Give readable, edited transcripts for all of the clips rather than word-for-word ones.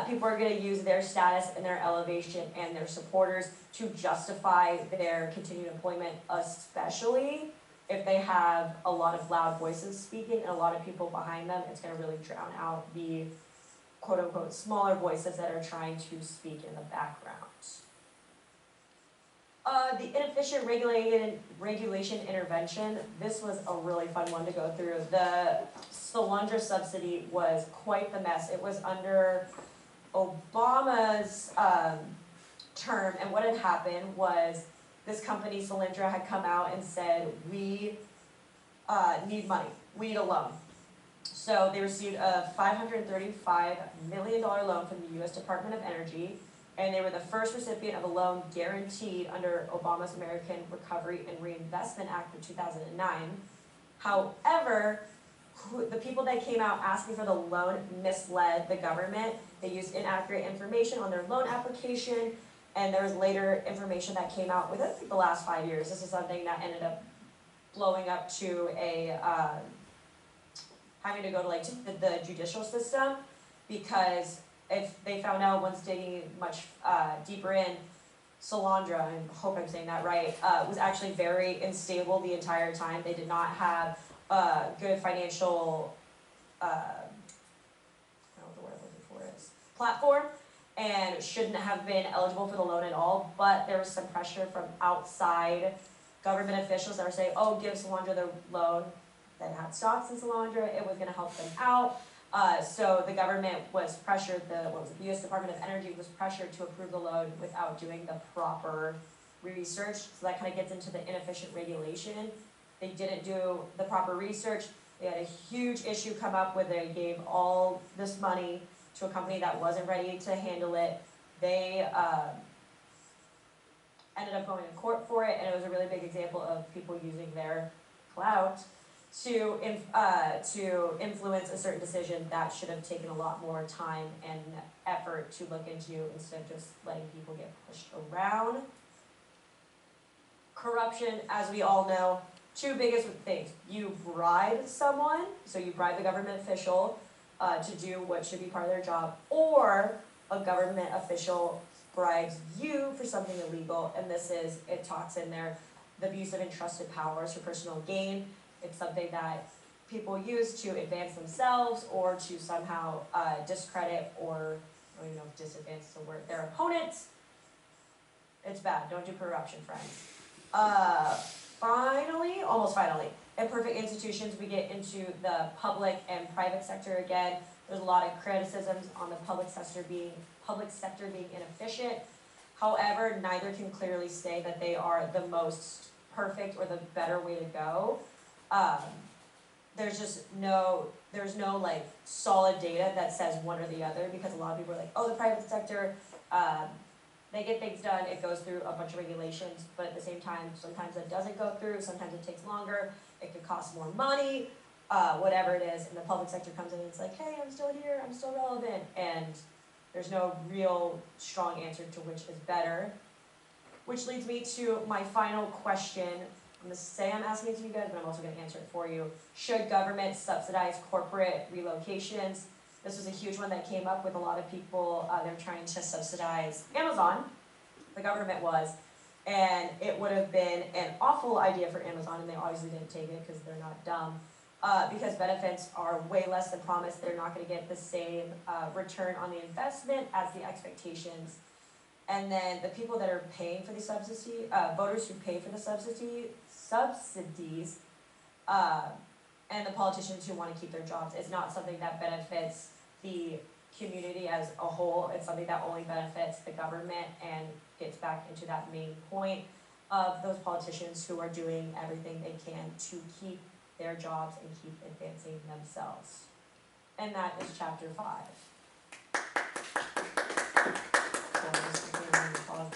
people are going to use their status and their elevation and their supporters to justify their continued employment, especially if they have a lot of loud voices speaking and a lot of people behind them. It's going to really drown out the quote-unquote smaller voices that are trying to speak in the background. The inefficient regulation intervention, this was a really fun one to go through. The Solandra subsidy was quite the mess. It was under Obama's term, and what had happened was this company, Solandra, had come out and said, we need money, we need a loan. So they received a $535 million loan from the U.S. Department of Energy, and they were the first recipient of a loan guaranteed under Obama's American Recovery and Reinvestment Act of 2009. However, the people that came out asking for the loan misled the government. They used inaccurate information on their loan application, and there was later information that came out within the last 5 years. This is something that ended up blowing up to a, having to go to like the judicial system, because if they found out once digging much deeper in, Solandra, I hope I'm saying that right, was actually very unstable the entire time. They did not have a good financial, I don't know what the word I'm looking for is, platform, and shouldn't have been eligible for the loan at all. But there was some pressure from outside government officials that were saying, oh, give Solandra the loan, that had stocks in Solandra, it was going to help them out. So the government was pressured, the U.S. Department of Energy was pressured to approve the loan without doing the proper research. So that kind of gets into the inefficient regulation. They didn't do the proper research. They had a huge issue come up where they gave all this money to a company that wasn't ready to handle it. They ended up going to court for it, and it was a really big example of people using their clout to influence a certain decision that should have taken a lot more time and effort to look into, instead of just letting people get pushed around. Corruption, as we all know, two biggest things. You bribe someone, so you bribe the government official to do what should be part of their job, or a government official bribes you for something illegal, and this is, it talks in there, the abuse of entrusted powers for personal gain. It's something that people use to advance themselves or to somehow discredit, or I don't even know if disadvance is a word, their opponents. It's bad. Don't do corruption, friends. Finally, almost finally, in perfect institutions, we get into the public and private sector again. There's a lot of criticisms on the public sector being inefficient. However, neither can clearly say that they are the most perfect or the better way to go. There's no like solid data that says one or the other, because a lot of people are like, oh, the private sector, they get things done, it goes through a bunch of regulations, but at the same time, sometimes it doesn't go through, sometimes it takes longer, it could cost more money, whatever it is, and the public sector comes in and it's like, hey, I'm still here, I'm still relevant, and there's no real strong answer to which is better. Which leads me to my final question. I'm going to say I'm asking it to you guys, but I'm also going to answer it for you. Should government subsidize corporate relocations? This was a huge one that came up with a lot of people. They're trying to subsidize Amazon, the government was, and it would have been an awful idea for Amazon, and they obviously didn't take it because they're not dumb, because benefits are way less than promised. They're not going to get the same return on the investment as the expectations. And then the people that are paying for the subsidy, voters who pay for the subsidies, and the politicians who want to keep their jobs, it's not something that benefits the community as a whole. It's something that only benefits the government and gets back into that main point of those politicians who are doing everything they can to keep their jobs and keep advancing themselves. And that is chapter 5.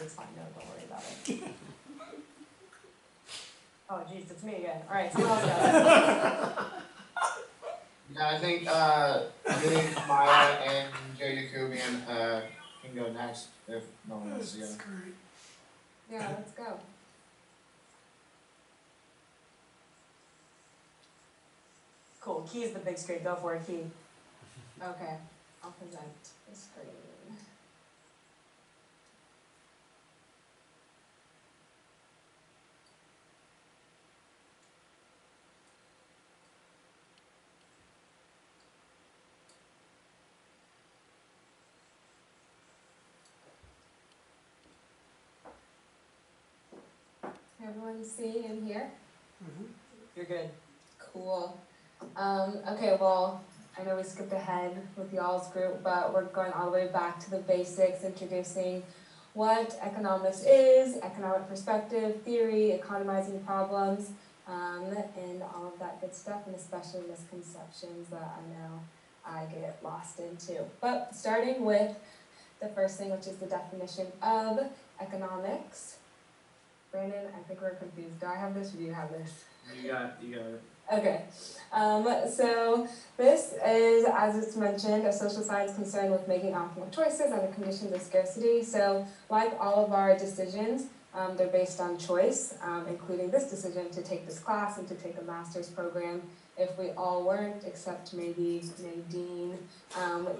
It's fine, no, don't worry about it. Oh, geez, it's me again. All right, someone else go. Yeah, I think Maya and Joe Yakubian can go next if no one wants to go. Yeah, let's go. Cool. Key is the big screen. Go for it, Key. Okay, I'll present the screen. everyone see and hear? You're good. Cool. Okay, well, I know we skipped ahead with y'all's group, but we're going all the way back to the basics, introducing what economics is, economic perspective, theory, economizing problems, and all of that good stuff, and especially misconceptions that I know I get lost into. But starting with the first thing, which is the definition of economics. Brandon, I think we're confused. Do I have this or do you have this? You got it. Okay, so this is, as it's mentioned, a social science concerned with making optimal choices under conditions of scarcity. So like all of our decisions, they're based on choice, including this decision to take this class and to take a master's program. If we all weren't, except maybe Nadine,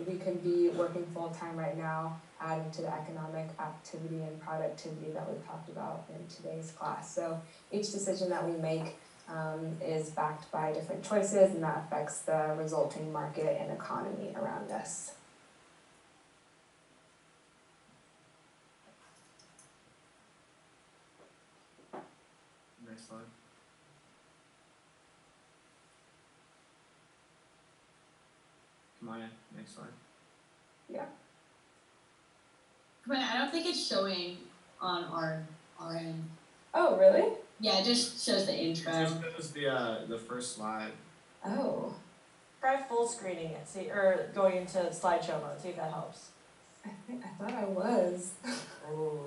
we could be working full-time right now, adding to the economic activity and productivity that we've talked about in today's class. So each decision that we make is backed by different choices, and that affects the resulting market and economy around us. Next slide. Maya, next slide. Yeah. But I don't think it's showing on our end. Oh, really? Yeah, it just shows the intro. It just shows the first slide. Oh. Try full screening it, see, or going into slideshow mode, see if that helps. I thought I was. Oh.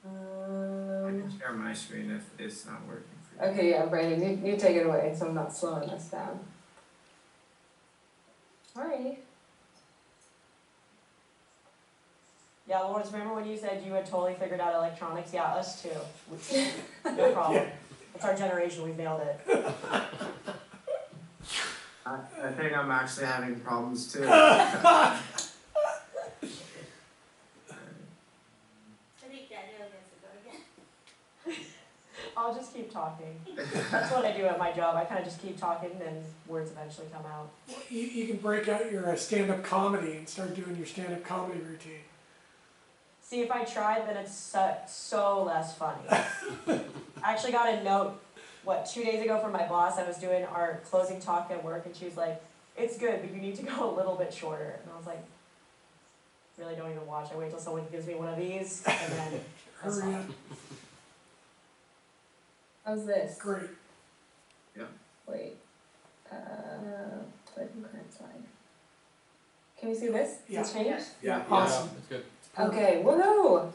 I can share my screen if it's not working for you. Okay, yeah, Brandon, you take it away so I'm not slowing us down. Alrighty. Yeah, Lawrence, remember when you said you had totally figured out electronics? Yeah, us too. No problem. It's our generation, we've nailed it. I think I'm actually having problems too. I'll just keep talking. That's what I do at my job. I kind of just keep talking, and words eventually come out. You can break out your stand-up comedy and start doing your stand-up comedy routine. See, if I tried, then it's so less funny. I actually got a note, 2 days ago from my boss. I was doing our closing talk at work, and she was like, "It's good, but you need to go a little bit shorter." And I was like, really don't even watch. I wait till someone gives me one of these, and then that's Hurry all. up. How's this? Great. Yeah. Wait. Play from current slide. Can you see this? Yeah. Does it change? Yeah, Yeah. awesome. That's good. Okay, woohoo!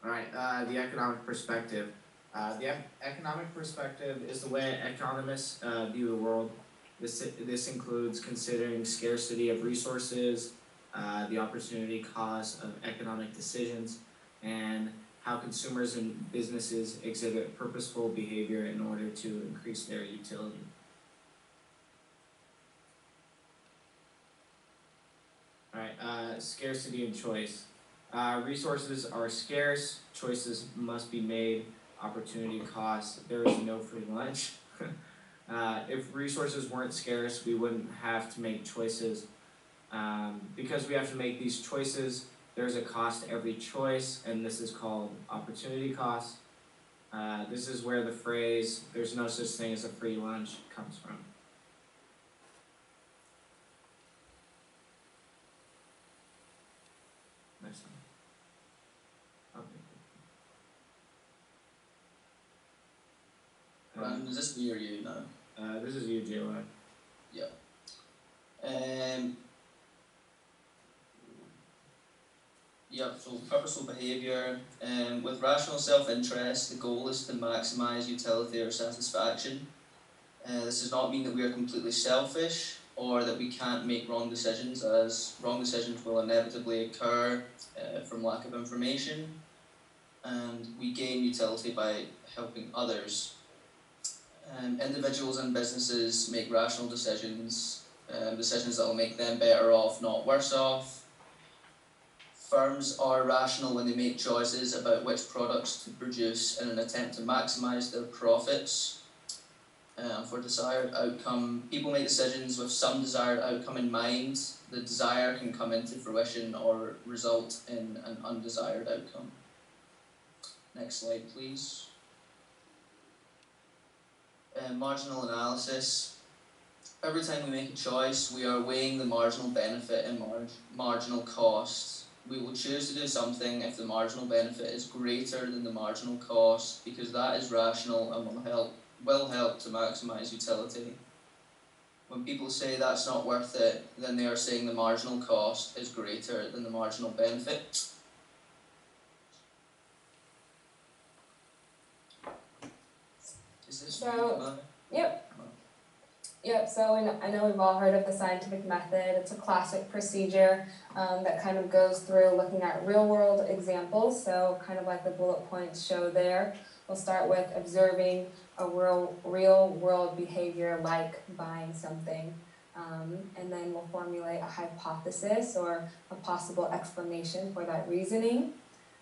Alright, the economic perspective. The economic perspective is the way economists view the world. This includes considering scarcity of resources, the opportunity cost of economic decisions, and how consumers and businesses exhibit purposeful behavior in order to increase their utility. Alright, scarcity and choice. Resources are scarce, choices must be made, opportunity cost, there is no free lunch. If resources weren't scarce, we wouldn't have to make choices. Because we have to make these choices, there's a cost to every choice, and this is called opportunity cost. This is where the phrase, "there's no such thing as a free lunch," comes from. Next one. Okay. Brandon, is this me or you now? This is you, JY. So purposeful behaviour. With rational self-interest, the goal is to maximise utility or satisfaction. This does not mean that we are completely selfish or that we can't make wrong decisions, as wrong decisions will inevitably occur from lack of information, and we gain utility by helping others. Individuals and businesses make rational decisions, decisions that will make them better off, not worse off. Firms are rational when they make choices about which products to produce in an attempt to maximise their profits. for desired outcome. People make decisions with some desired outcome in mind. The desire can come into fruition or result in an undesired outcome. Next slide, please. Marginal analysis. Every time we make a choice, we are weighing the marginal benefit and marginal cost. We will choose to do something if the marginal benefit is greater than the marginal cost, because that is rational and will help to maximise utility. When people say that's not worth it, then they are saying the marginal cost is greater than the marginal benefit. Is this So, Yep, so I know we've all heard of the scientific method. It's a classic procedure that kind of goes through looking at real world examples. So kind of like the bullet points show there. We'll start with observing a real world behavior like buying something. And then we'll formulate a hypothesis or a possible explanation for that reasoning.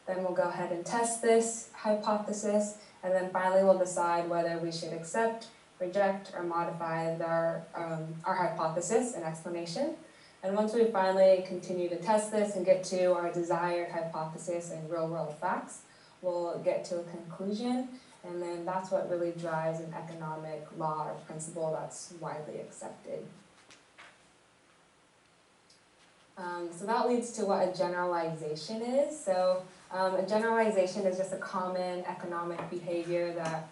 Then we'll go ahead and test this hypothesis, and then finally we'll decide whether we should accept, reject, or modify our hypothesis and explanation. And once we finally continue to test this and get to our desired hypothesis and real-world facts, we'll get to a conclusion, and then that's what really drives an economic law or principle that's widely accepted. So that leads to what a generalization is. So a generalization is just a common economic behavior that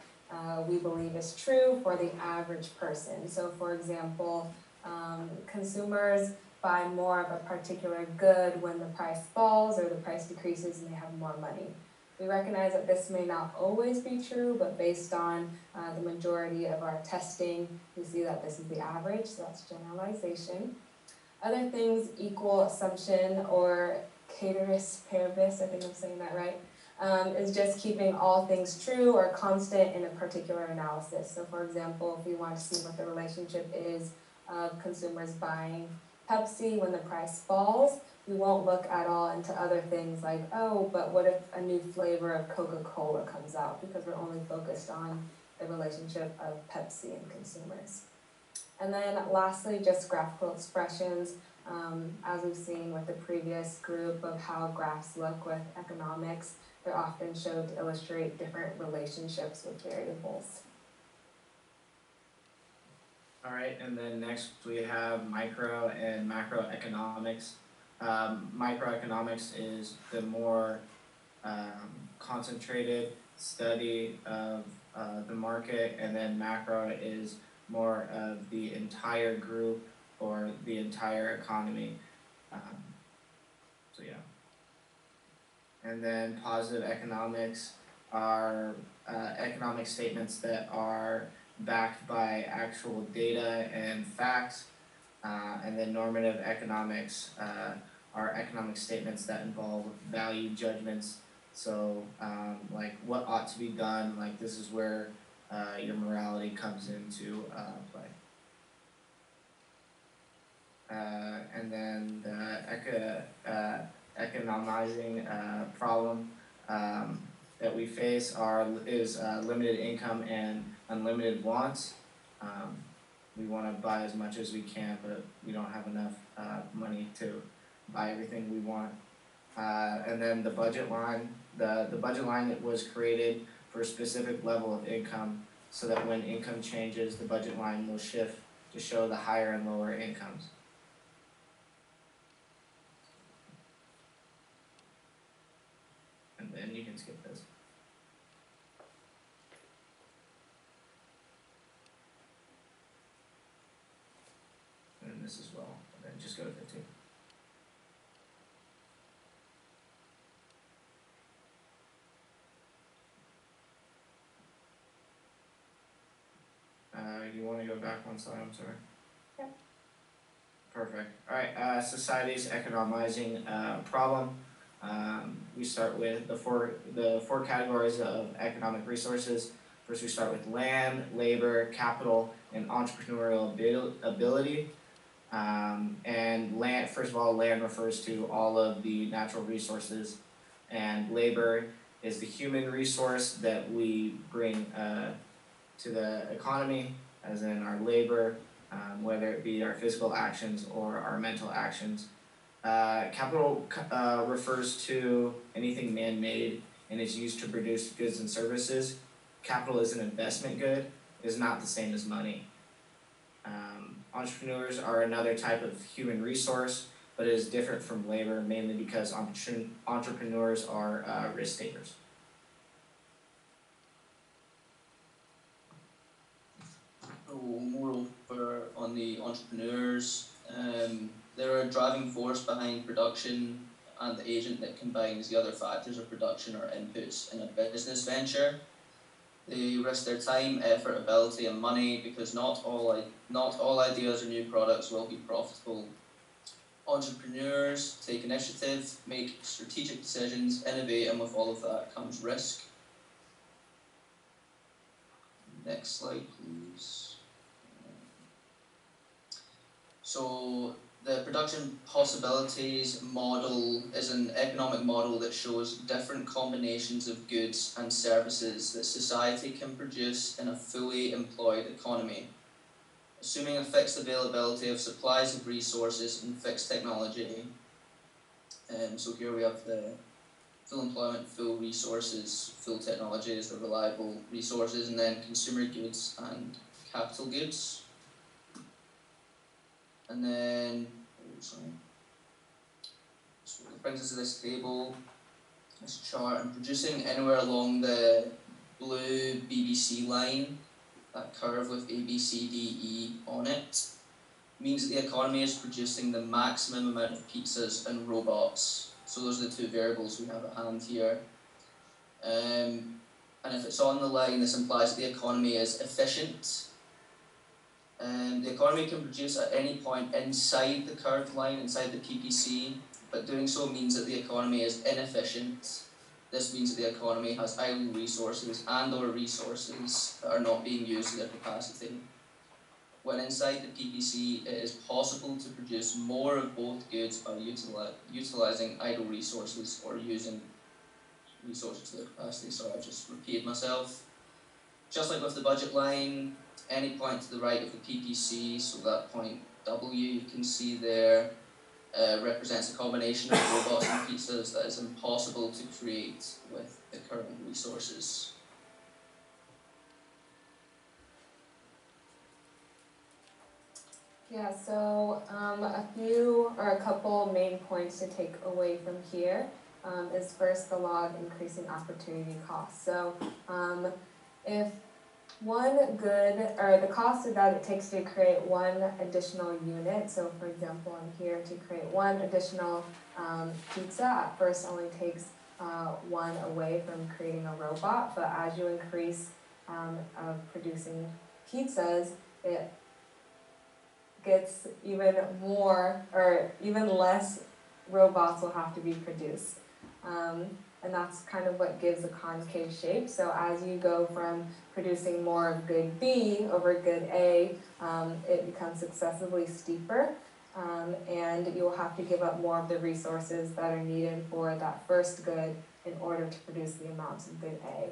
we believe is true for the average person. So for example, consumers buy more of a particular good when the price falls or the price decreases and they have more money. We recognize that this may not always be true, but based on the majority of our testing, we see that this is the average, so that's generalization. Other things, equal assumption or ceteris paribus, I think I'm saying that right, is just keeping all things true or constant in a particular analysis. So for example, if we want to see what the relationship is of consumers buying Pepsi when the price falls, we won't look at all into other things like, oh, but what if a new flavor of Coca-Cola comes out? Because we're only focused on the relationship of Pepsi and consumers. And then lastly, just graphical expressions, as we've seen with the previous group of how graphs look with economics, they're often shown to illustrate different relationships with variables. All right, and then next we have micro and macroeconomics. Microeconomics is the more concentrated study of the market, and then macro is more of the entire group or the entire economy. So yeah. And then positive economics are economic statements that are backed by actual data and facts. And then normative economics are economic statements that involve value judgments. So like what ought to be done, like this is where your morality comes into play. And then the economizing problem that we face is limited income and unlimited wants. We want to buy as much as we can, but we don't have enough money to buy everything we want. And then the budget line. The budget line was created for a specific level of income, so that when income changes, the budget line will shift to show the higher and lower incomes. And then you can skip this. And this as well, and then just go to 15. You want to go back one slide, I'm sorry? Yep. Perfect. Alright, society's economizing problem. We start with the four categories of economic resources. First we start with land, labor, capital, and entrepreneurial ability. And land, first of all, land refers to all of the natural resources, and labor is the human resource that we bring to the economy, as in our labor, whether it be our physical actions or our mental actions. Capital refers to anything man-made and is used to produce goods and services. Capital is an investment good, is not the same as money. Entrepreneurs are another type of human resource, but it is different from labor, mainly because entrepreneurs are risk takers. So moreover, on the entrepreneurs, they're a driving force behind production and the agent that combines the other factors of production or inputs in a business venture. They risk their time, effort, ability, and money because not all ideas or new products will be profitable. Entrepreneurs take initiative, make strategic decisions, innovate, and with all of that comes risk. Next slide, please. So the production possibilities model is an economic model that shows different combinations of goods and services that society can produce in a fully employed economy, assuming a fixed availability of supplies of resources and fixed technology. So here we have the full employment, full resources, full technology is the reliable resources, and then consumer goods and capital goods. And then, so it brings us to this table, this chart, and producing anywhere along the blue BBC line, that curve with A, B, C, D, E on it, means that the economy is producing the maximum amount of pizzas and robots. So those are the two variables we have at hand here. And if it's on the line, this implies that the economy is efficient. The economy can produce at any point inside the curved line, inside the PPC, but doing so means that the economy is inefficient. This means that the economy has idle resources and/or resources that are not being used to their capacity. When inside the PPC, it is possible to produce more of both goods by utilizing idle resources or using resources to their capacity. Sorry, I've just repeated myself. Just like with the budget line, any point to the right of the PPC, so that point W you can see there, represents a combination of robots and pizzas that is impossible to create with the current resources. Yeah, so a couple main points to take away from here is first the law of increasing opportunity cost. So if one good, or the cost that it takes to create one additional unit, so for example, I'm here to create one additional pizza, at first only takes one away from creating a robot, but as you increase of producing pizzas, it gets even more, or even less robots will have to be produced. And that's kind of what gives a concave shape. So as you go from producing more of good B over good A, it becomes successively steeper, and you'll have to give up more of the resources that are needed for that first good in order to produce the amounts of good A.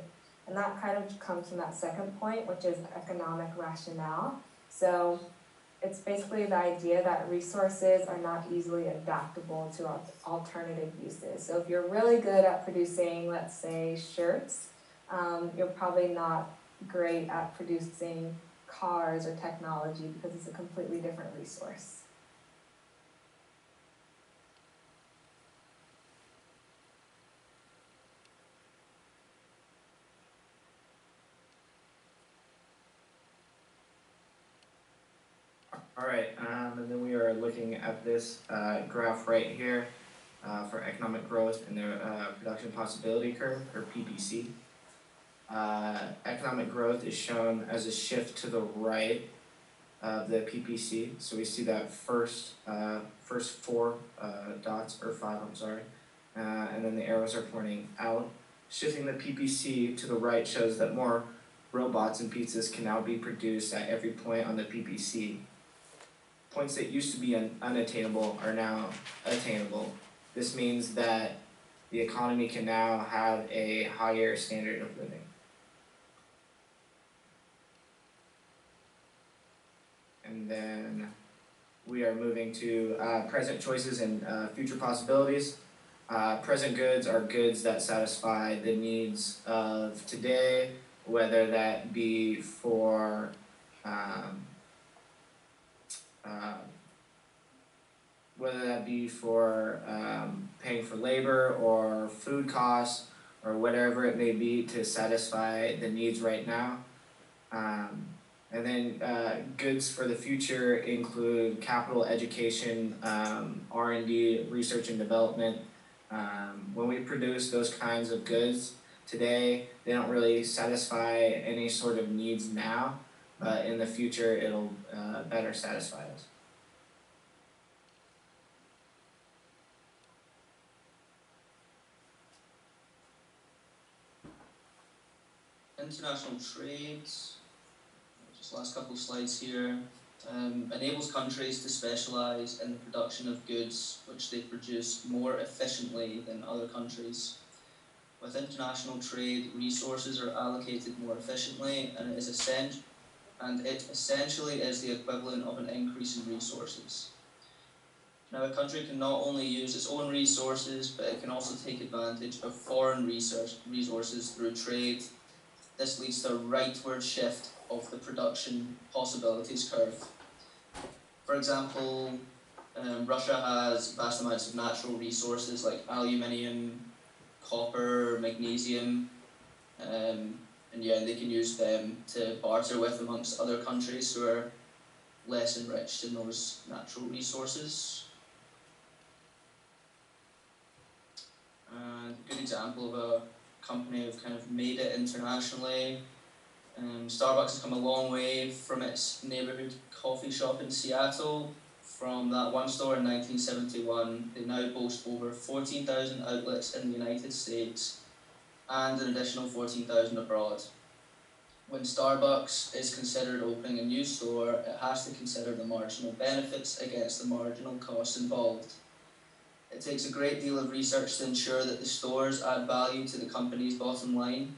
And that kind of comes from that second point, which is economic rationale. So it's basically the idea that resources are not easily adaptable to alternative uses. So if you're really good at producing, let's say, shirts, you're probably not great at producing cars or technology because it's a completely different resource. Alright, and then we are looking at this graph right here for economic growth and the production possibility curve, or PPC. Economic growth is shown as a shift to the right of the PPC. So we see that first four dots, or five, I'm sorry, and then the arrows are pointing out. Shifting the PPC to the right shows that more robots and pizzas can now be produced at every point on the PPC. Points that used to be unattainable are now attainable. This means that the economy can now have a higher standard of living. And then we are moving to present choices and future possibilities. Present goods are goods that satisfy the needs of today, whether that be for paying for labor or food costs or whatever it may be to satisfy the needs right now. And then goods for the future include capital, education, R&D, research and development. When we produce those kinds of goods today, they don't really satisfy any sort of needs now, but in the future it'll better satisfy us. International trade, just last couple of slides here, enables countries to specialise in the production of goods which they produce more efficiently than other countries. With international trade, resources are allocated more efficiently, and it essentially is the equivalent of an increase in resources. Now, a country can not only use its own resources, but it can also take advantage of foreign resources through trade. This leads to a rightward shift of the production possibilities curve. For example, Russia has vast amounts of natural resources like aluminium, copper, magnesium, and they can use them to barter with amongst other countries who are less enriched in those natural resources. And a good example of a company who've kind of made it internationally. Starbucks has come a long way from its neighbourhood coffee shop in Seattle. From that one store in 1971, they now boast over 14,000 outlets in the United States and an additional 14,000 abroad. When Starbucks is considered opening a new store, it has to consider the marginal benefits against the marginal costs involved. It takes a great deal of research to ensure that the stores add value to the company's bottom line.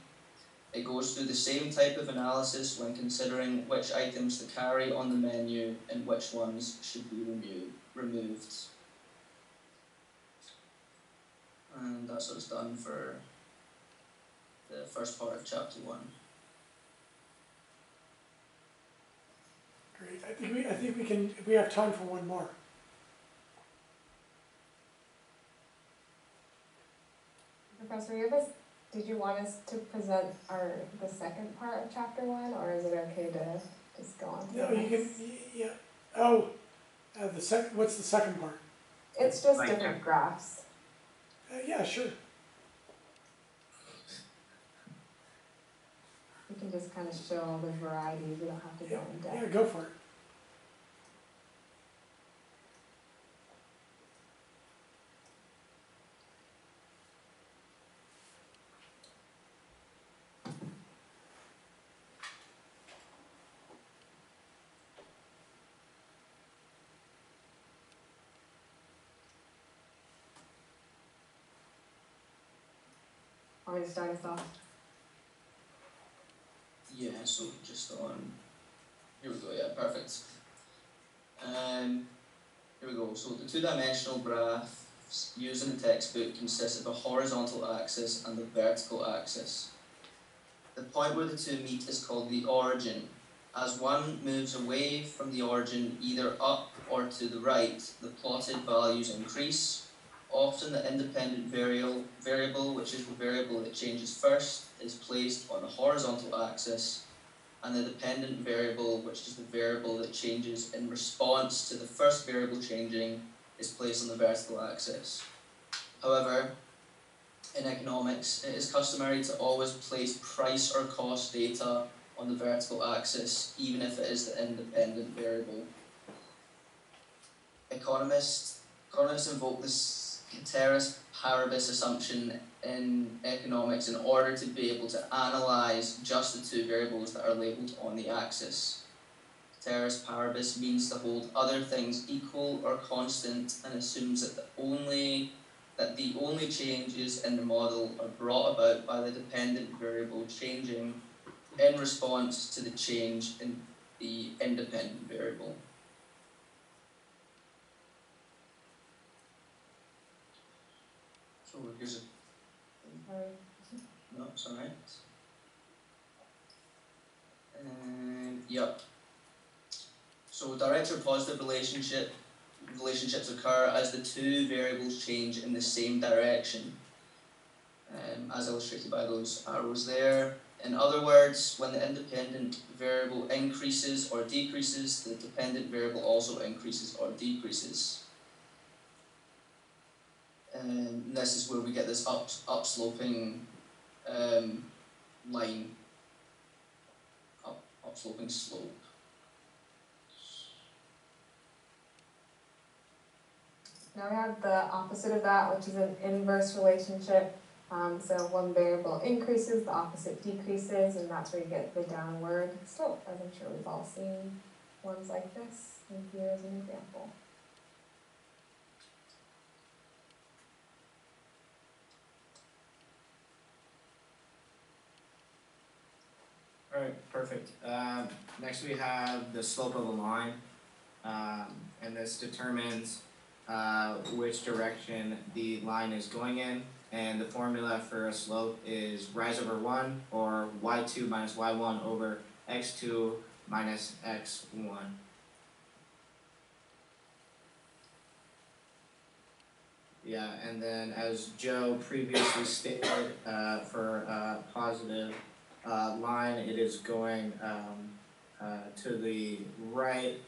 It goes through the same type of analysis when considering which items to carry on the menu and which ones should be removed. And that's what it's done for the first part of chapter 1. Great, I think we have time for one more. Professor, did you want us to present the second part of chapter 1, or is it okay to just go on to No, the you can, next? yeah, what's the second part? It's just Like different graphs. Yeah, sure. We can just kind of show all the varieties, we don't have to go in Yeah, depth. go for it. Want me to start us off? Yeah, so just on, here we go, yeah, perfect. Here we go, so the two-dimensional graph used in the textbook consists of a horizontal axis and a vertical axis. The point where the two meet is called the origin. As one moves away from the origin, either up or to the right, the plotted values increase. Often the independent variable, which is the variable that changes first, is placed on the horizontal axis, and the dependent variable, which is the variable that changes in response to the first variable changing, is placed on the vertical axis. However, in economics, it is customary to always place price or cost data on the vertical axis, even if it is the independent variable. Economists invoke this ceteris paribus assumption in economics in order to be able to analyse just the two variables that are labelled on the axis. Ceteris paribus means to hold other things equal or constant and assumes that the only changes in the model are brought about by the dependent variable changing in response to the change in the independent variable. So here's a, Sorry. no, it's alright. Yep. So direct or positive relationships occur as the two variables change in the same direction, as illustrated by those arrows there. In other words, when the independent variable increases or decreases, the dependent variable also increases or decreases. And this is where we get this upsloping line, upsloping slope. Now we have the opposite of that, which is an inverse relationship. So one variable increases, the opposite decreases, and that's where you get the downward slope, as I'm sure we've all seen ones like this. And here is an example. Alright, perfect. Next we have the slope of a line, and this determines which direction the line is going in, and the formula for a slope is rise over 1 or y2 minus y1 over x2 minus x1. Yeah, and then as Joe previously stated, for a positive line, it is going to the right,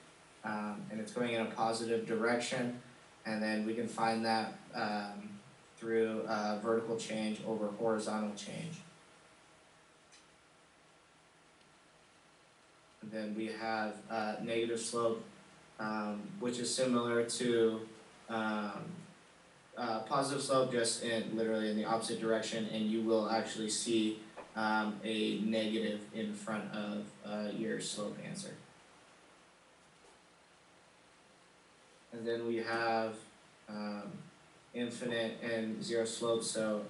and it's going in a positive direction, and then we can find that through vertical change over horizontal change. And then we have negative slope, which is similar to positive slope, just literally in the opposite direction, and you will actually see a negative in front of your slope answer. And then we have infinite and zero slope, so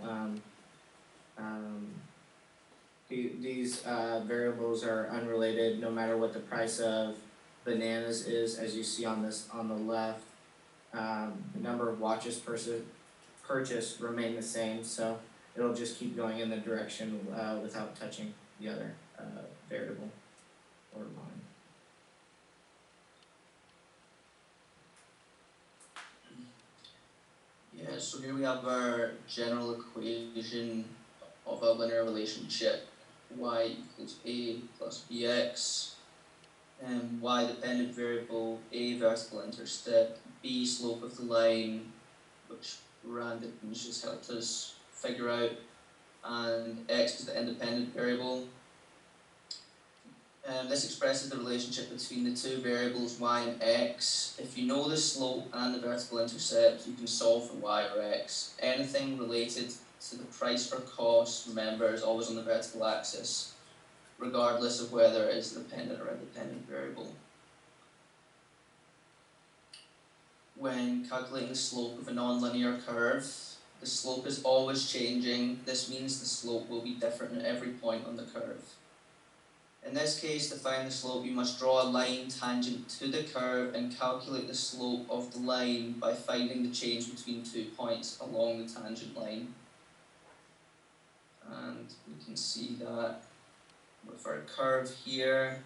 these variables are unrelated no matter what the price of bananas is, as you see on the left. The number of watches purchased remain the same, so it'll just keep going in the direction without touching the other variable or line. Yeah, so here we have our general equation of a linear relationship, y equals a plus bx, and y dependent variable, a vertical intercept, b slope of the line, which Rand just helped us figure out, and x is the independent variable. This expresses the relationship between the two variables y and x. If you know the slope and the vertical intercept, you can solve for y or x. Anything related to the price or cost, remember, is always on the vertical axis, regardless of whether it is a dependent or independent variable. When calculating the slope of a nonlinear curve, the slope is always changing. This means the slope will be different at every point on the curve. In this case, to find the slope, you must draw a line tangent to the curve and calculate the slope of the line by finding the change between 2 points along the tangent line. And we can see that with our curve here,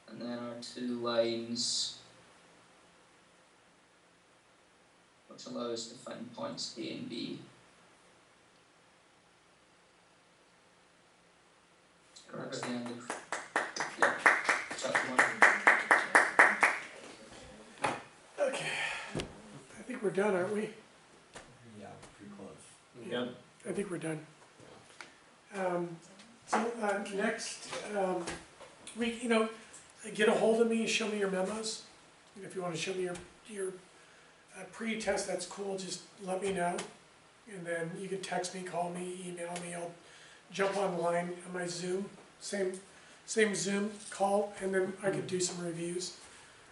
and then our 2 lines, which allow us to find points A and B. That's the end of chapter 1. Okay, I think we're done, aren't we? Yeah, pretty close. Yep. I think we're done. Next week, get a hold of me, show me your memos. If you want to show me your pre-test, that's cool, just let me know. And then you can text me, call me, email me, I'll jump online on my Zoom, same Zoom call, and then I can do some reviews.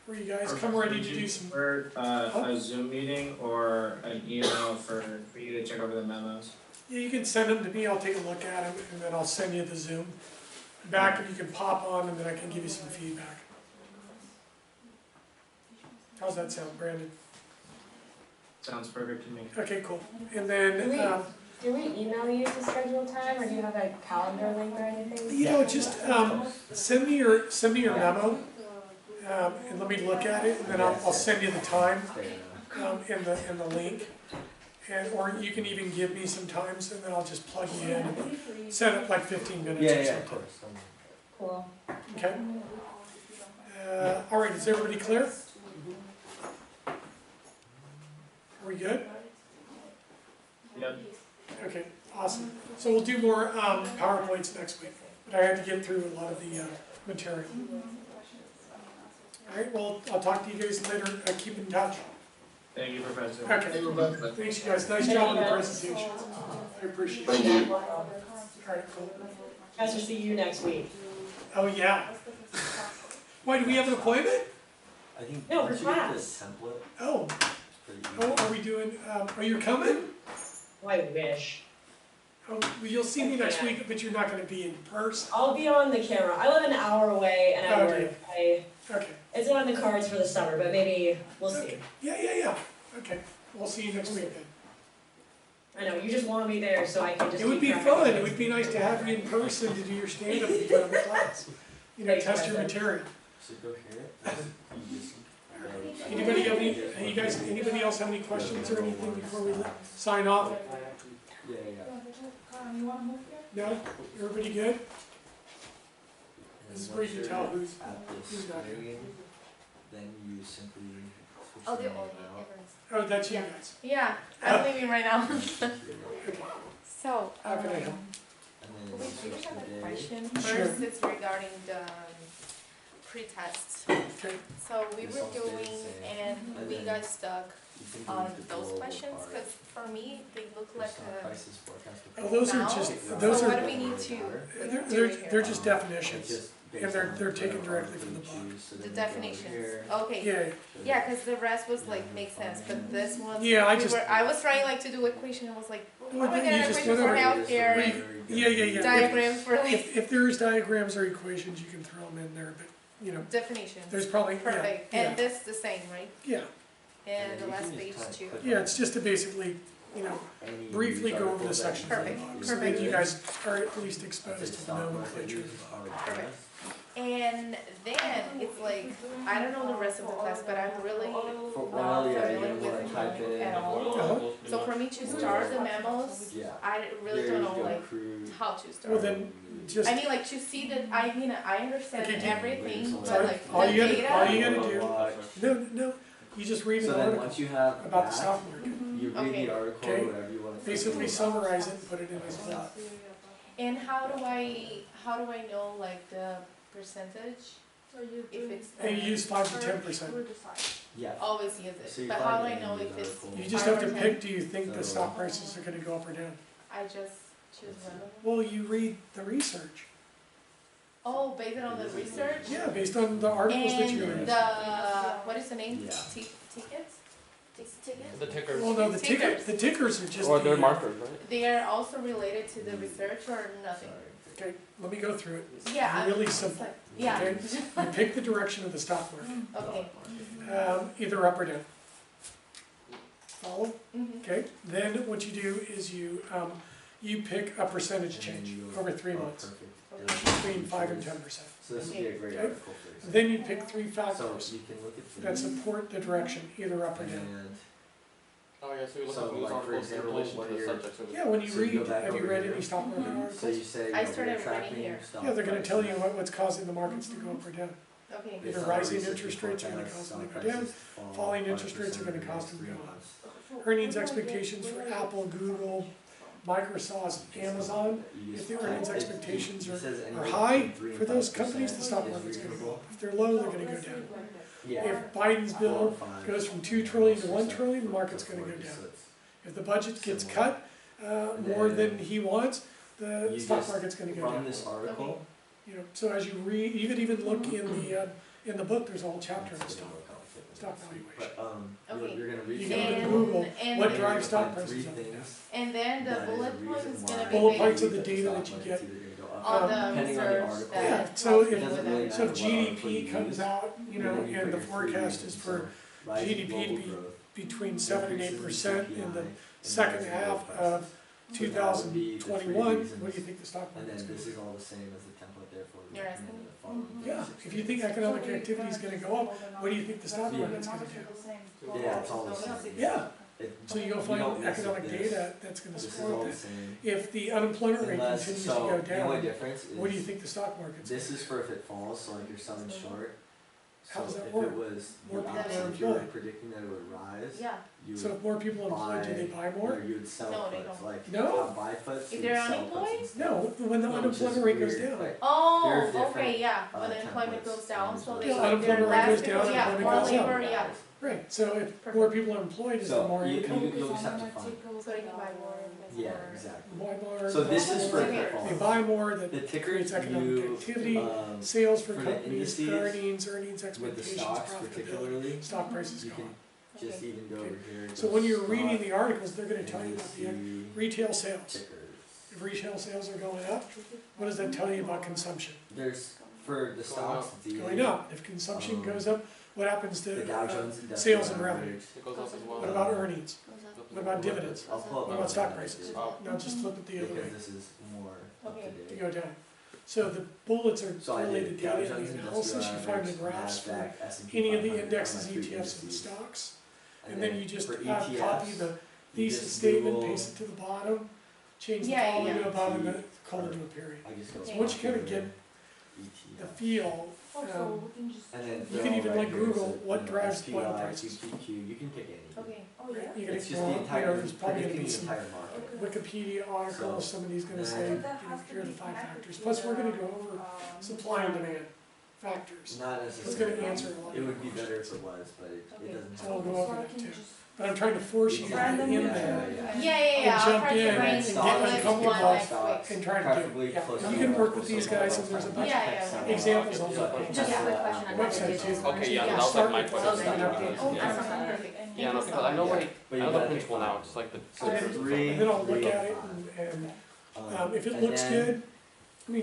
Where you guys come ready to do some... For a Zoom meeting or an email for you to check over the memos? Yeah, you can send them to me, I'll take a look at them, and then I'll send you the Zoom back, and you can pop on, and then I can give you some feedback. How's that sound, Brandon? Sounds perfect to me. Okay, cool. And then, Do we email you to schedule time, or do you have a calendar link or anything? you know, just send me your memo, and let me look at it, and then I'll send you the time and the link. And, or you can even give me some times, and then I'll just plug you in and set up like 15 minutes or Yeah, something. of course. Cool. Okay. All right, is everybody clear? Are we good? Yep. Okay, awesome. So we'll do more PowerPoints next week, but I had to get through a lot of the material. All right, well, I'll talk to you guys later. Keep in touch. Thank you, Professor. Okay. Thanks, you guys. Nice job on the presentation. I appreciate it. All right, cool. Guys will see you next week. Oh, yeah. Why, do we have an appointment? I think No, once for you get class. this template, Oh, it's pretty easy. are we doing, are you coming? Oh, I wish. Oh, well, you'll see me next week, but you're not gonna be in person. I'll be on the camera. I live an hour away and I Oh, work. dear. Okay. It's not in the cards for the summer, but maybe we'll see. Okay. Yeah. Okay, we'll see you next week then. I know, you just want me there so I can just It would keep be track of fun, it. it would be nice to have you in person to do your stand-up in front of the class. You know, test your material. So go hear it. You just- Anybody have any, you guys, anybody else have any questions or anything before we sign off? Yeah. No? Everybody good? And This is then where you once can tell you're who's at this who's not here. area, then you simply switch Oh, the they're name all out. Oh, that's you Yeah. guys. Yeah, I'm leaving right now. Okay. So, How can I help? And then you wait, do you switch have the a day. question? Sure. First, it's regarding the pre-test. Okay. So we This were all stays the doing, same. and And we then got stuck You can on delete the those global questions, part. because for me, they look The like stock a. prices forecast Oh, those are Now? just, So those what are, do we need to they're, do they're, here? they're just It's definitions. just And based they're- on they're taken whatever directly from the article you book. choose, so The then you go definitions, here, okay. Yeah, Yeah, because the rest was like, makes sense, but this one, Yeah, I we just- were, I was trying like to do equation, and was like, how Well, am I then gonna you have just equation for whatever. healthcare and Yeah. diagrams for like if there's diagrams or equations, you can throw them in there, but, you know, definitions. there's probably, yeah, Perfect, yeah, and this the same, right? yeah. And the you last can page just too. click Yeah, on it's just to basically, you know, any briefly news go over the article that sections of the Perfect, book, you so that perfect. you guys are at least If exposed it's to the stock market nomenclature of news the book. or Perfect. press, And then it's like, I don't know the rest of the class, but I'm really for not oil, yeah, familiar you with wanna type it in. at all. Uh-huh. So for me to start the memos, Yeah. I really Here don't you know go, like crude, how to start. Well, then, just, I mean, like to see that, I mean, I understand Okay, everything, so but like all the you gotta- all you data, gotta do- no, you just read So an then article once you have about the that, stock market, you read Okay. the article, Okay. whatever you wanna. basically summarize it and put it in this book. and how do I know like the percentage? If it's. And you use 5 to 10%. Yeah. Always use So it, you but find how do I any know news if it's, article. You just have to 5 or pick, do you think the So- stock prices are gonna go up or down? I just choose random? Well, you read the research. Oh, based on the research? Yeah, based on the articles that you And read. the, what is the name? Yeah. Tickets? Tickets? The tickers. Well, no, Tickers. the tickers are just Or they're the, markers, right? They are also related to the research or nothing? Sorry. okay, let me go through it. Yeah. I'm Really just simple. like- Yeah, Okay, you pick the direction of the stock market, okay. either up or down. Follow? Mhm. Okay, then what you do is you pick a percentage And then change you go, over 3 oh, months, perfect. between 5 and 10%. So this would be a great Okay. article for example. Then you pick 3 So factors you can look at that these support the direction, either up or down. and Oh yeah, so you look So, at news like, for articles in example, relation to what the are your- subjects of the. Yeah, when you So you go read, back have you over read here. any stock market so articles? you say, I you know, started we're reading here. tracking stock Yeah, they're gonna tell you prices. what's causing the markets to go up or down. Okay. Based Either on rising research interest rates are gonna forecasts, cause them to stock go down, prices fall falling interest rates are 5% gonna in the cause next them to 3 go up. months. Earnings expectations for Apple, Google, Microsoft, Amazon, You if just the type earnings it. expectations It are says anywhere high between 3 and for those 5% companies, the stock is market's gonna go reasonable. up. If they're low, they're gonna go down. Yeah. If Biden's bill 4 or 5, goes from 2 trillion to 1 6%, trillion, the market's gonna go so down. it's- If the budget gets Similar. cut, more than he wants, the You stock just market's gonna go From down. this article. You know, so as you read, you could even look in the book, there's a whole chapter on it's a stock, little more complicated. stock valuation. But Okay. you're gonna read You through can it. go to Google, And- what and drives you're stock gonna find prices 3 up and down. things And then the that is a bullet reason point is gonna why be Bullet based points of the the data stock that you market's get. either gonna go up on or the down, depending on the research article. that. Yeah, so has to if- do with really it. So if matter what article GDP you comes use, out, you know, then you and put the your 3 forecast reasons, is for rising GDP global to be growth, between 7 and 8% in the and second rising half oil of prices. So that would be the three 2021, reasons. what do you think the stock And market's then gonna this do? is all the same as the template, therefore we You're recommend asking? the following. Yeah, 36 if you think economic activity is gonna go up, what do you think the stock market's gonna do? Yeah, it's all the same. Yeah, It- so you go you find don't mess with economic this. data that's gonna This is support all the that. same. If the unemployment rate Unless, continues to so go the only down, difference is. what do you think the stock market's gonna This do? is for if it falls, so like you're selling short. How So does that if work? it was More the people opposite, are if you were employed. predicting that it would rise, Yeah, you So would if more people are employed, do they buy more? or you would sell No, they puts, don't. like No. have buy puts, If you they're would sell unemployed? puts instead. No, when the Which is unemployment rate goes weird, down. but oh, There's different, okay, yeah, when the employment templates. goes down, so they, Yeah, they're unemployment rate less goes people, down, yeah, employment more goes up. labor, yeah. Right, so if more people are employed, is there So more you, income? you'll just have to find. So they can buy more, invest Yeah, more. exactly. Buy more. So this is for Okay. if it falls. They buy more, that The tickers creates economic you, activity, for sales for the companies, indices, earnings with the expectations, stocks profitability, particularly, stock prices you go can up. just Okay. even go over here. So go when you're stock, reading the articles, they're gonna and tell you you about the see retail sales. tickers. If retail sales are going up, what does that tell you about consumption? There's, for the stocks, the. Going up. If consumption goes up, what happens The to Dow Jones Industrial sales and Average. revenue? It goes up as well. What about earnings? What about dividends? I'll pull up What about stock prices? Up. Now just flip it the other way Because this is more up Okay. to to date. go down. So the bullets are So I related did Dow data Jones in the Industrial analysis. You find the Average, graphs for NASDAQ, S&P any of the 500 are indexes, my three ETFs, and indices. stocks. And then you just for copy ETFs, the you thesis just statement, Google- paste it to the bottom, change the Yeah, yeah, following to yeah. a bottom, and then colon to a period. I just go. So once you kinda get ETF. The feel, And then you they're can all even right like here, Google so, what you know, drives SPY, oil prices. QQQ, you can pick any. Okay. You can It's just explore, the entire, there's probably gonna predicting be the some entire market. Wikipedia articles, So, somebody's gonna then- say, here are the 5 factors. Plus, we're gonna go over supply and demand factors. Not It's necessarily. gonna answer a lot It of would be questions. better if it was, but it doesn't. So I'll have go to. over that too. But I'm trying to force you to get in Yeah, there Yeah, yeah, yeah, I'll jump try to in bring and the get bullets uncomfortable one next stocks. week. and try to do Preferably it. Yeah, close you to can the work with article, these so guys, they'll and there's a find bunch Yeah, of yeah. examples on So, the Just a quick question on website that. too. Okay, yeah, Yeah, that was start like my with question. those and Yeah. updates. Oh, Yeah. awesome, perfect. Yeah, no, because I know like, But I you know the gotta principle pick now, five. just like the. So three, And then I'll look three, at it five. and if it And looks then good,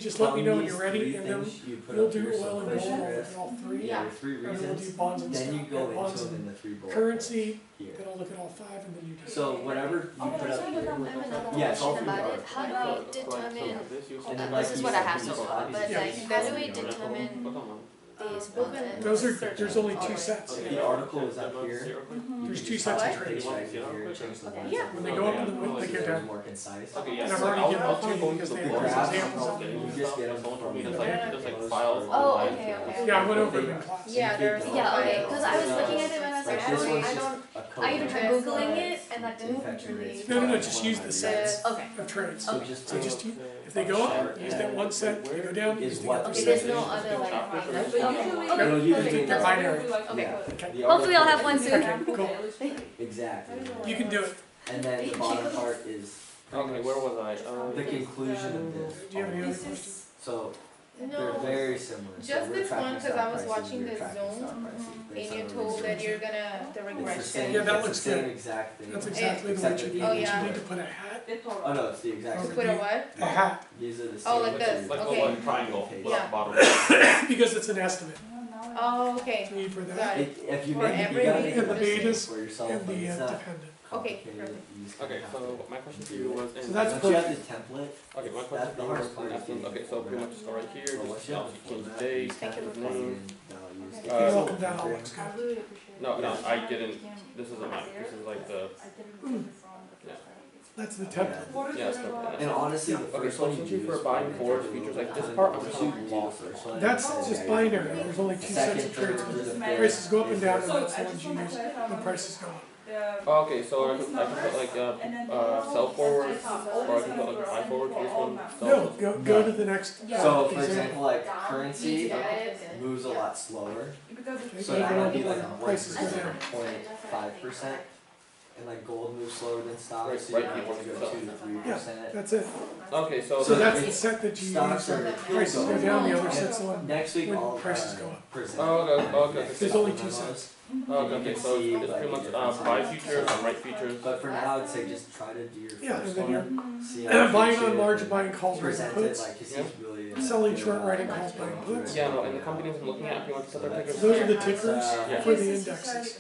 just let me know when you're from ready, these and three then things you put we'll up do here, so oil and push gold, I'll risk, look at all three. yeah, your three And then we'll do reasons, bonds and then you stock, go yeah, bonds into them in and the three bullet currency, points here. then I'll look at all 5 and then you do. So whatever you put up here, I have another yeah, it's all question three about it. articles. How do we determine, And then this like is you what I said, have these so far, bodies, but Yeah. like, how do we determine these ones? Those are, there's only 2 sets. If the article is up here, There's you 2 just sets of copy trades. paste right here, change the words Yeah. up When they here. go up in the width, they So get they're down. more concise. Okay, yeah. And I've so already I'll given I'll up check on on because the they The have graphs, examples of you just get them from There's the like, there's like files Oh, online. okay, okay. Yeah, I went over it in class. Yeah, there's. Yeah, okay, because I was looking at it when I was like, Like I this don't, one's I just don't, a code. I even tried This Googling one it and that didn't Infection rates. really. No, just use the sets Okay. of trades. So just So just, if they go up, use that one set, they go down, use is the what other Okay, set. there's no other like. It'll usually Okay, be They're binary. Yeah. Okay. The Hopefully I'll have article one is- soon. Okay, cool. Exactly. You can do it. And then the bottom part is Okay, where was I? the conclusion of this. Do you have any other questions? So they're No, very similar. So just we're this tracking one, cause stock I was prices, watching you're the tracking stock Zoom, prices and based you on the told that research. you're gonna, the It's the regression. same, Yeah, that it's looks the same good. exact thing. That's exactly the Except way you that need, the Oh, you yeah. need to put a hat, Oh no, it's the exact Oh, same. Put a what? a hat, These are the same. Oh, like this, Like the okay. one triangle, Yeah. bottom. because it's an estimate. Oh, okay, So you need for got that, it. If you For make, you every gotta week make and the it easier betas for yourself, and but the it's not dependent. Okay, complicated. perfect. You just Okay, kinda have so to- my question to you was in. So that's Once you have the template, Okay, my That's question to the you hardest was part in is essence, okay, so pretty much start right here, well, once just you have obviously the change the format, date, you Thank have you to for plug name. in values. Okay. You're welcome, that all looks good. No, I didn't, this isn't mine, this is like the, That's the template. yeah, stuff. And honestly, the Okay, first so one you since do you is for buying probably forward take a features little like this time part, to I'm do kind of the lost. first one. That's just binary, there's only 2 sets of trades, prices go up and down, and that's the ones you use when prices go up. Oh, okay, so I can put like sell forward, or I can put like buy forward for this one. No, go to the next. So for example. example, like currency Got it. moves a lot slower. Okay, So go that might be to like the prices go down. 1.5%. And like gold moves slower than stocks, Right, so you right. might want to go 2 to 3%. That's it. Okay, so So then, that's the set that you use, Stocks when are prices go down, the other set's the one. Next week When I'll prices go up. present. oh, okay, okay. There's only 2 sets. Okay, so it's pretty much buy futures and write futures. But for now, I'd say just try to do your Yeah, and first then you're one. See how buying you on should margin, and buying calls, buying present it puts, like he's really selling short, writing calls, buying going through puts. it. Yeah, no, and the companies I'm looking at pretty much set their tickers. Those are the tickers Yeah. for the indexes.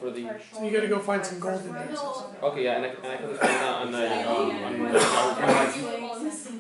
For the. So you gotta go find some gold indexes. Okay, yeah, and I can just find that on the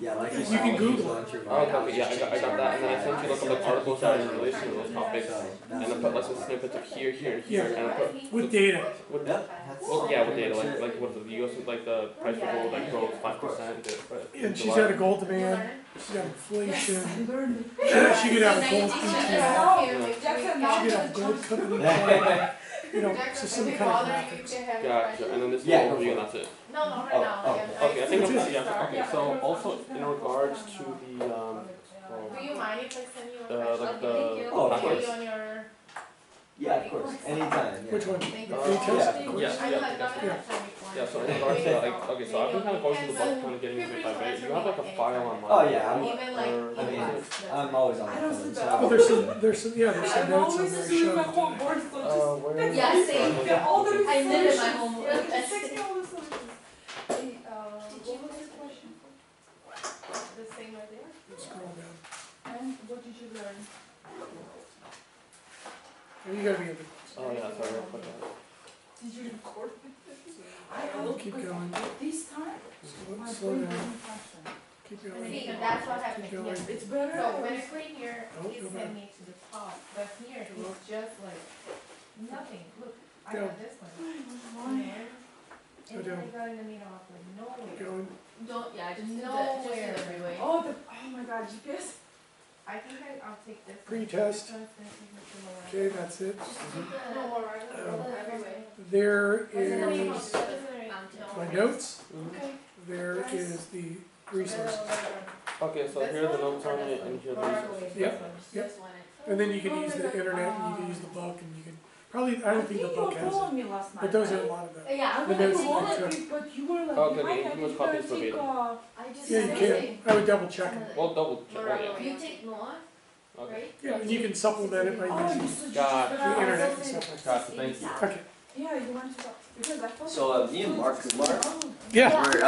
Yeah, like You can Google it. okay, yeah, I got that, and then I sent you like some like articles that are in relation to those topics, and I put like some snippets of here, here, and here, and I put With data. with Yeah, well, yeah, with data like what the U.S. like the price for gold like rose 5%. And she's got a gold demand, she's got inflation. She could have a gold ETF. She could have gold company plan. You know, so some kind of graphics. Gotcha, and then this is Yeah, the go overview, for and that's it. No, not right now. Okay, I think I'm, yeah. Okay, so also in regards to the Do you mind if I send you like the Oh, of packets. course. on your? Yeah, of course. Anytime. Yeah. Which one? Thank The you. free test? Yeah. Yeah, so in regards to like, okay, so I've been kind of going through the book, kind of getting bit by bit. You have like a file online. Oh yeah, Even like. Or- I mean, I'm always on the phone. So Oh, there's some notes on there showing. where? Yeah, same. I did it my homework. The same right there? Scroll down. And what did you learn? Oh, you gotta be in the. Oh yeah, sorry, I'll put that. Did you record? Keep going. This time? Slow down. Keep going. See, that's what happened Keep here. going. It's better. So when I put it here, Oh, he go sent back. me to the top, but here it's just like nothing. Look, I Go. got this one. Here. Go And then down. I got in the middle of like nowhere. Going. Don't, yeah, just do Nowhere. that, just do everywhere. Oh my god, GPS. I think I'll take this. one. Pre-test. Because this is the lower. Okay, that's it. No more, right? Everywhere. There Isn't is it? my notes. Okay. There is the resources. Okay, so here are the notes on it, and here are the resources. Yeah. Yep. And then you can use the internet, and you can use the book, and you can probably. I don't think the book has it, but those are a lot of them. Yeah, The notes that took. Okay, the English copies verbatim. I just Yeah, you can. I would double check them. Well, double check. Oh, You take more, yeah. Okay. right? Yeah, and you can supplement it by using Gotcha. the internet and stuff like that. Gotcha. Thank you. Okay. Yeah, you want to talk because I thought. So me and Mark, Yeah. we're